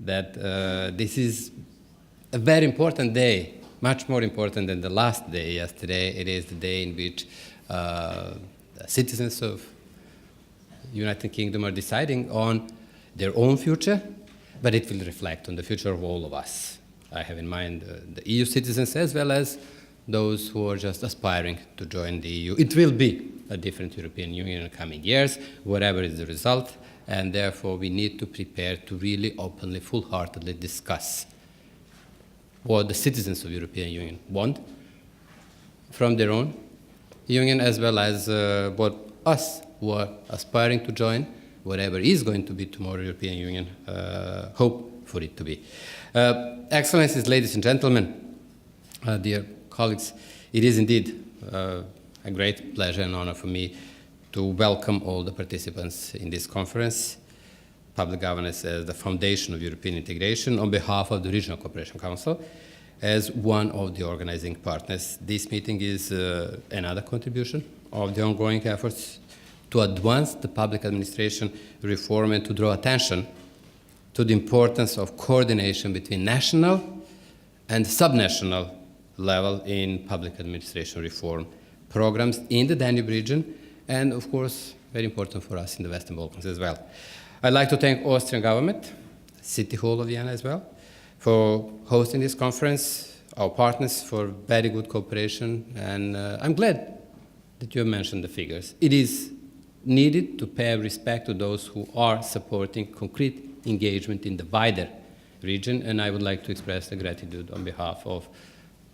that this is a very important day, much more important than the last day yesterday. It is the day in which citizens of United Kingdom are deciding on their own future, but it will reflect on the future of all of us. I have in mind the EU citizens as well as those who are just aspiring to join the EU. It will be a different European Union in the coming years, whatever is the result, and therefore we need to prepare to really openly, full-heartedly discuss what the citizens of the European Union want from their own union, as well as what us who are aspiring to join, whatever is going to be tomorrow European Union, hope for it to be. Excellencies, ladies and gentlemen, dear colleagues, it is indeed a great pleasure and honor for me to welcome all the participants in this conference, Public Governance as the Foundation of European Integration, on behalf of the Regional Cooperation Council, as one of the organizing partners. This meeting is another contribution of the ongoing efforts to advance the public administration reform and to draw attention to the importance of coordination between national and subnational level in public administration reform programs in the Danube region, and of course, very important for us in the Western Balkans as well. I'd like to thank Austrian government, City Hall of Vienna as well, for hosting this conference, our partners for very good cooperation, and I'm glad that you have mentioned the figures. It is needed to pay respect to those who are supporting concrete engagement in the wider region, and I would like to express the gratitude on behalf of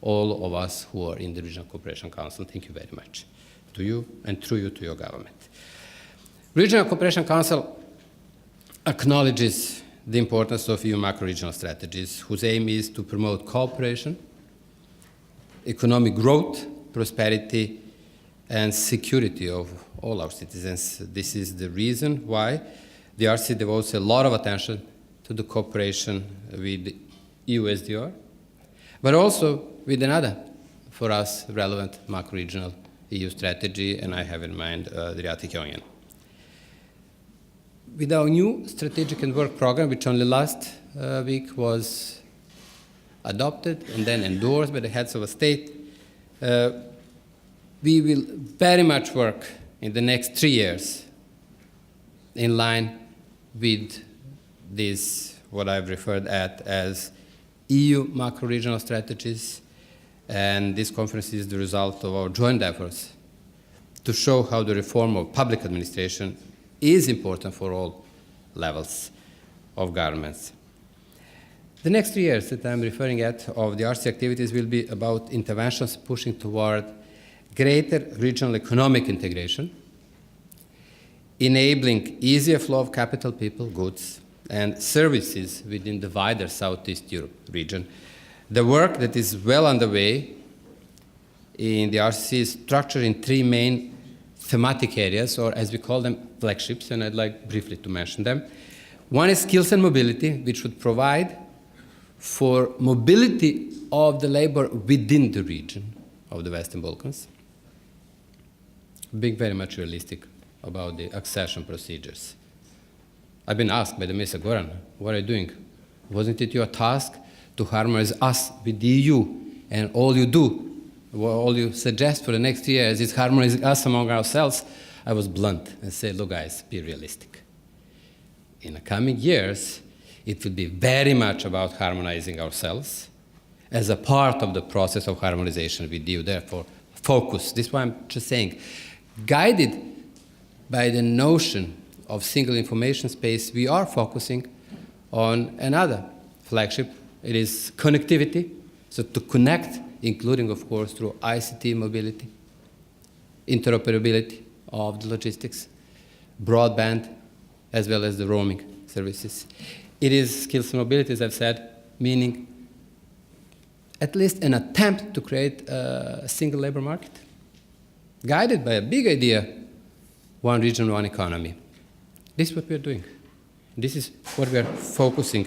all of us who are in the Regional Cooperation Council. Thank you very much to you and through you to your government. Regional Cooperation Council acknowledges the importance of EU macro-regional strategies, whose aim is to promote cooperation, economic growth, prosperity, and security of all our citizens. This is the reason why the RC devotes a lot of attention to the cooperation with the EU SDR, but also with another, for us, relevant macro-regional EU strategy, and I have in mind the Adriatic Union. With our new strategic and work program, which only last week was adopted and then endorsed by the heads of a state, we will very much work in the next 3 years in line with this, what I've referred at as EU macro-regional strategies, and this conference is the result of our joint efforts to show how the reform of public administration is important for all levels of governments. The next 3 years that I'm referring at of the RC activities will be about interventions pushing toward greater regional economic integration, enabling easier flow of capital, people, goods, and services within the wider Southeast Europe region. The work that is well underway in the RCC is structured in 3 main thematic areas, or as we call them, flagships, and I'd like briefly to mention them. One is skills and mobility, which would provide for mobility of the labor within the region of the Western Balkans. Being very much realistic about the accession procedures. I've been asked by the Mr. Goran, what are you doing? Wasn't it your task to harmonize us with the EU, and all you do, all you suggest for the next years is harmonizing us among ourselves? I was blunt and said, look guys, be realistic. In the coming years, it will be very much about harmonizing ourselves as a part of the process of harmonization with you. Therefore, focus. This is why I'm just saying, guided by the notion of single information space, we are focusing on another flagship. It is connectivity, so to connect, including, of course, through ICT mobility, interoperability of the logistics, broadband, as well as the roaming services. It is skills and mobility, as I've said, meaning at least an attempt to create a single labor market, guided by a big idea, one region, one economy. This is what we are doing. This is what we are focusing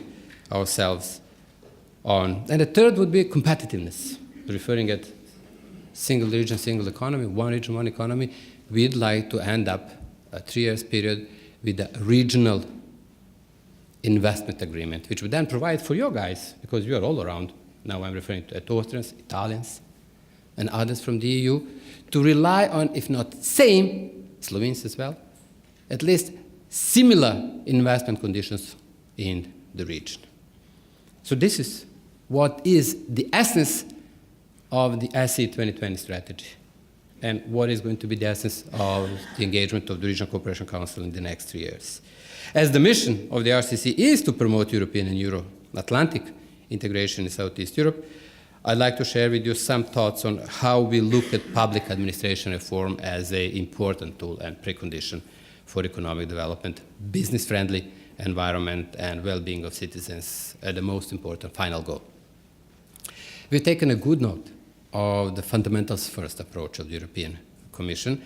ourselves on. And the third would be competitiveness, referring at single region, single economy, one region, one economy. We'd like to end up a 3 years period with a regional investment agreement, which would then provide for your guys, because you are all around, now I'm referring to Austrians, Italians, and others from the EU, to rely on, if not same, Slovenes as well, at least similar investment conditions in the region. So this is what is the essence of the SE 2020 strategy, and what is going to be the essence of the engagement of the Regional Cooperation Council in the next 3 years. As the mission of the RCC is to promote European and Euro-Atlantic integration in Southeast Europe, I'd like to share with you some thoughts on how we look at public administration reform as an important tool and precondition for economic development, business-friendly environment, and well-being of citizens are the most important final goal. We've taken a good note of the fundamentals first approach of the European Commission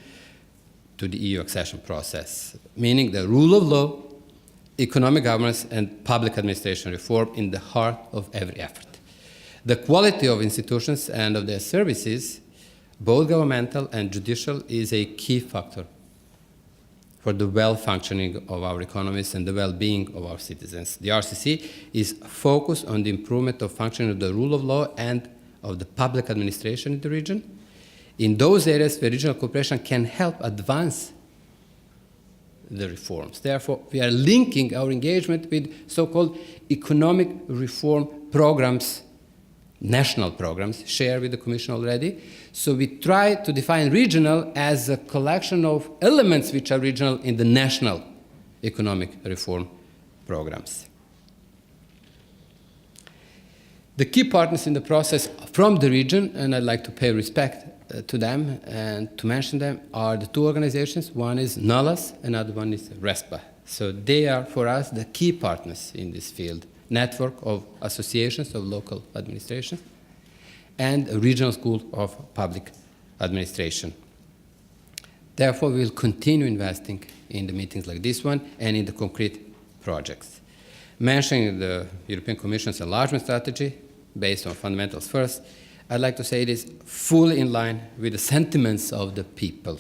to the EU accession process, meaning the rule of law, economic governance, and public administration reform in the heart of every effort. The quality of institutions and of their services, both governmental and judicial, is a key factor for the well-functioning of our economies and the well-being of our citizens. The RCC is focused on the improvement of functioning of the rule of law and of the public administration in the region, in those areas where regional cooperation can help advance the reforms. Therefore, we are linking our engagement with so-called economic reform programs, national programs, shared with the Commission already. So we try to define regional as a collection of elements which are regional in the national economic reform programs. The key partners in the process from the region, and I'd like to pay respect to them and to mention them, are the two organizations. One is NALAS, another one is RESPA. So they are, for us, the key partners in this field, network of associations of local administration and a regional school of public administration. Therefore, we will continue investing in the meetings like this one and in the concrete projects. Mentioning the European Commission's enlargement strategy based on fundamentals first, I'd like to say it is fully in line with the sentiments of the people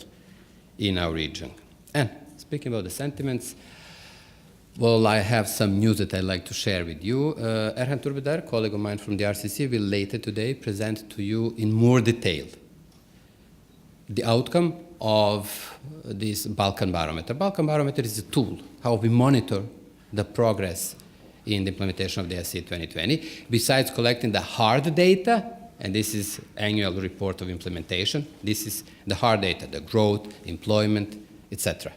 in our region. And speaking about the sentiments, well, I have some news that I'd like to share with you. Erhan Turbedar, a colleague of mine from the RCC, will later today present to you in more detail the outcome of this Balkan Barometer. Balkan Barometer is a tool, how we monitor the progress in the implementation of the SE 2020. Besides collecting the hard data, and this is annual report of implementation, this is the hard data, the growth, employment, etc.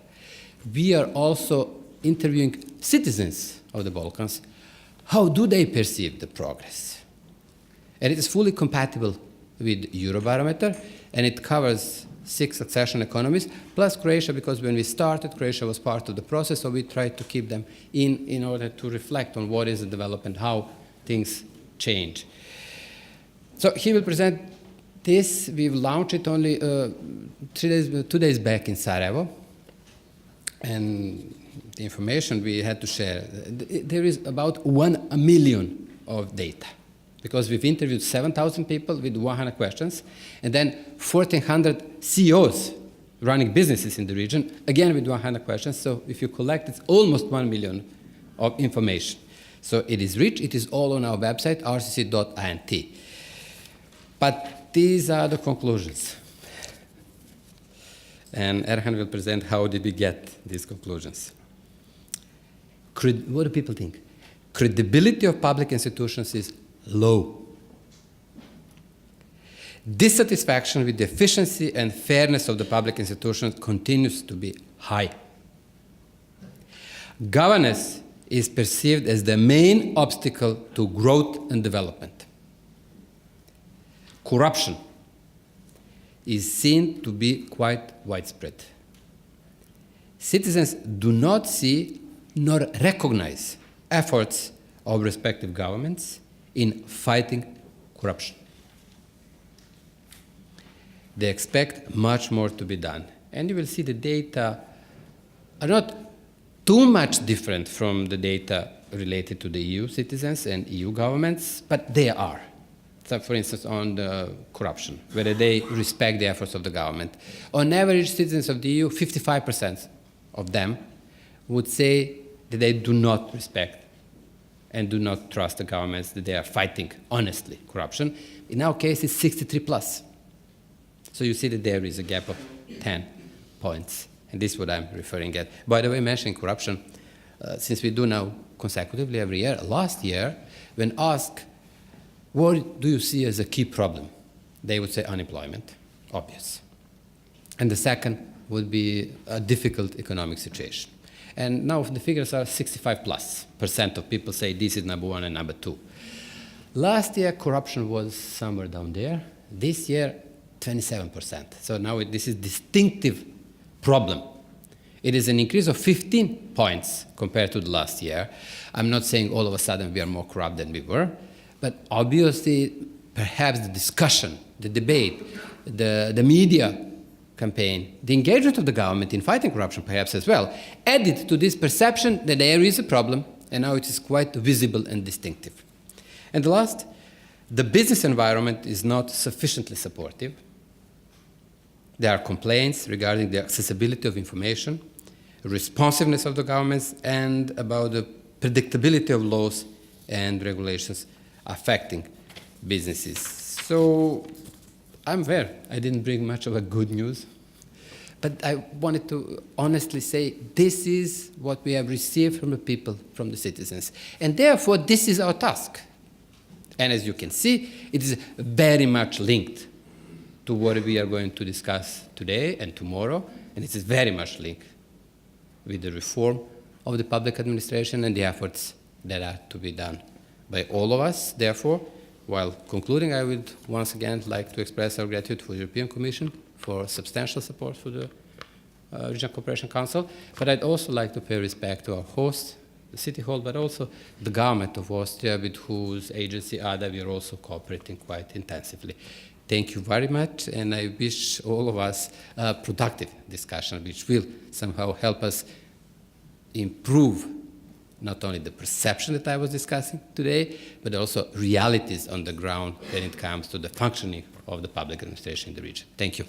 We are also interviewing citizens of the Balkans. How do they perceive the progress? And it is fully compatible with Eurobarometer, and it covers 6 accession economies, plus Croatia, because when we started, Croatia was part of the process, so we tried to keep them in order to reflect on what is the development, how things change. So he will present this. We've launched it only 2 days back in Sarajevo, and the information we had to share, there is about 1 million of data, because we've interviewed 7,000 people with 100 questions, and then 1,400 CEOs running businesses in the region, again with 100 questions. So if you collect, it's almost 1 million of information. So it is rich. It is all on our website, rcc.int. But these are the conclusions. And Erhan will present how did we get these conclusions. What do people think? Credibility of public institutions is low. Dissatisfaction with the efficiency and fairness of the public institutions continues to be high. Governance is perceived as the main obstacle to growth and development. Corruption is seen to be quite widespread. Citizens do not see nor recognize efforts of respective governments in fighting corruption. They expect much more to be done. And you will see the data are not too much different from the data related to the EU citizens and EU governments, but they are. So for instance, on the corruption, whether they respect the efforts of the government. On average, citizens of the EU, 55% of them would say that they do not respect and do not trust the governments that they are fighting honestly corruption. In our case, it's 63 plus. So you see that there is a gap of 10 points. And this is what I'm referring at. By the way, mentioning corruption, since we do now consecutively every year, last year, when asked, what do you see as a key problem? They would say unemployment, obvious. And the second would be a difficult economic situation. And now the figures are 65% of people say this is number one and number two. Last year, corruption was somewhere down there. This year, 27%. So now this is distinctive problem. It is an increase of 15 points compared to the last year. I'm not saying all of a sudden we are more corrupt than we were, but obviously perhaps the discussion, the debate, the media campaign, the engagement of the government in fighting corruption perhaps as well, added to this perception that there is a problem, and now it is quite visible and distinctive. And the last, the business environment is not sufficiently supportive. There are complaints regarding the accessibility of information, responsiveness of the governments, and about the predictability of laws and regulations affecting businesses. So I'm aware I didn't bring much of a good news, but I wanted to honestly say this is what we have received from the people, from the citizens. And therefore, this is our task. And as you can see, it is very much linked to what we are going to discuss today and tomorrow, and it is very much linked with the reform of the public administration and the efforts that are to be done by all of us. Therefore, while concluding, I would once again like to express our gratitude for the European Commission for substantial support for the Regional Cooperation Council, but I'd also like to pay respect to our host, the City Hall, but also the government of Austria, with whose agency, ADA, we are also cooperating quite intensively. Thank you very much, and I wish all of us a productive discussion, which will somehow help us improve not only the perception that I was discussing today, but also realities on the ground when it comes to the functioning of the public administration in the region. Thank you.